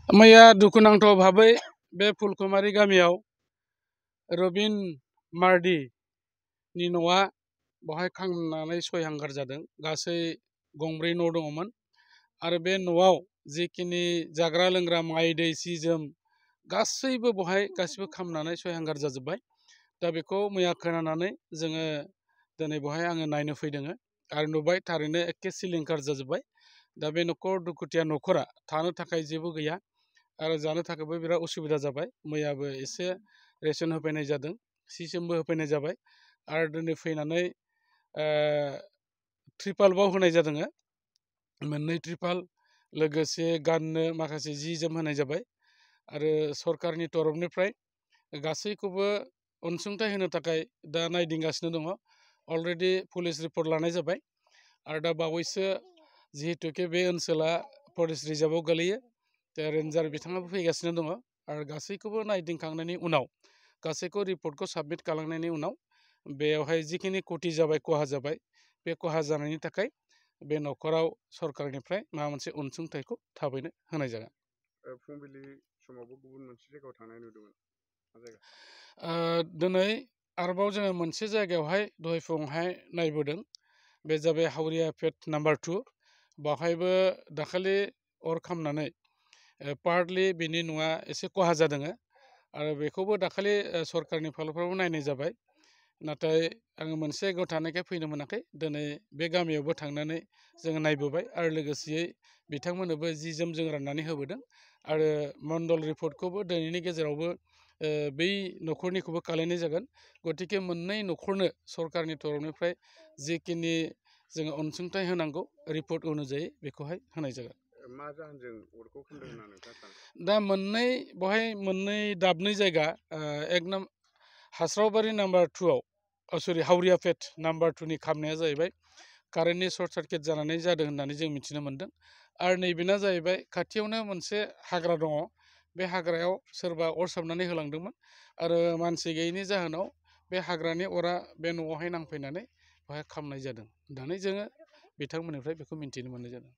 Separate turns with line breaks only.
मैया दुखुनांथाव भाबै बे फुलकुमारि गामियाव रबिन मार्डिनि न'आ बहाय खामनानै सयहांगार जादों। गासै गंब्रै न' दङमोन आरो बे न'आव जिखिनि जाग्रा लोंग्रा माइ दै सि जोम गासैबो गासिबो खामनानै सयहांगार जाजोब्बाय। दा बेखौ मैया खोनानानै जोङो दिनै बहाय आङो नायनो फैदों आरो नुबाय थारैनो एखे सिलिंखार जाजोब्बाय। दा बे दुखुथिया न'खरा थानो थाखाय जेबो गैया आरो जानो थाखायबो बिराद उसुबिदा जाबाय। मैयाबो एसे रेसन होफैनाय जादों, सि जोमबो होफैनाय जाबाय आरो दिनै फैनानै ट्रिपालबाव होनाय जादों। मोननै ट्रिपाल लोगोसे गाननो माखासे जि जोम होनाय जाबाय आरो सरकारनि तरफनिफ्राय गासैखौबो अनसुंथाइ होनो थाखाय दा नायदिंगासिनो दङ। अलरेडि पुलिस रिपर्ट लानाय जाबाय आरो दा बावैसो जिहेतुके बे ओनसोला फरेस्ट रिजार्भआव गोलैयो, दा रेन्जार बिथाङाबो फैगासिनो दङ आरो गासैखौबो नायदिंखांनायनि उनाव गासैखौ रिपर्टखौ साबमिट खालामनायनि उनाव बेवहाय जिखिनि खथि जाबाय, खहा जाबाय, बे खहा जानायनि थाखाय बे न'खराव सरकारनिफ्राय माबा मोनसे अनसुंथाइखौ थाबैनो होनाय जागोन।
फुंबिलि समावबो गुबुन मोनसे जायगायाव थांनाय नुदोंमोन, मा जायगा?
दिनै आरोबाव जोङो मोनसे जायगायावहाय दहाय फुङावहाय नायबोदों, बे जाबाय हावरिया पेट नाम्बार 2। बावहायबो दाखालि अर खामनानै पार्टलि बिनि न'आ एसे खहा जादों आरो बेखौबो दाखालि सरकारनि फालनिफ्रायबो नायनाय जाबाय। नाथाय आङो मोनसे जायगायाव थानायखाय फैनो मोनाखै। दिनै बे गामियावबो थांनानै जोङो नायबोबाय आरो लोगोसेयै बिथांमोननोबो जि जोम जों राननानै होबोदों आरो मण्डल रिपर्टखौबो दिनैनि गेजेरावबो बै न'खरनिखौबो खालामनाय जागोन। गतिके मोननै न'खरनो सरकारनि तरफनिफ्राय जिखिनि जोङो अनसुंथाइ होनांगौ रिपर्ट अनुजायै बेखौहाय होनाय जागोन।
मा जाहोनजों अरखौ खोमदों होनना नोंथाङा सानो?
दा मोननै दाबनै जायगा, हास्रावबारि नाम्बार 2आव हावरिया पेट नाम्बार 2नि खामनाया जाहैबाय कारेन्टनि सर्ट सार्किट जानानै जादों होननानै जों मिथिनो मोन्दों आरो नैबेना जाहैबाय खाथियावनो मोनसे हाग्रा दङ। बे हाग्रायाव सोरबा अर सावनानै होलांदोंमोन आरो मानसि गैयैनि जाहोनाव बे हाग्रानि अरा बे न'आवहाय नांफैनानै बेवहाय खामनाय जादों होननानै जोङो बिथांमोननिफ्राय बेखौ मिन्थिनो मोननाय जादों।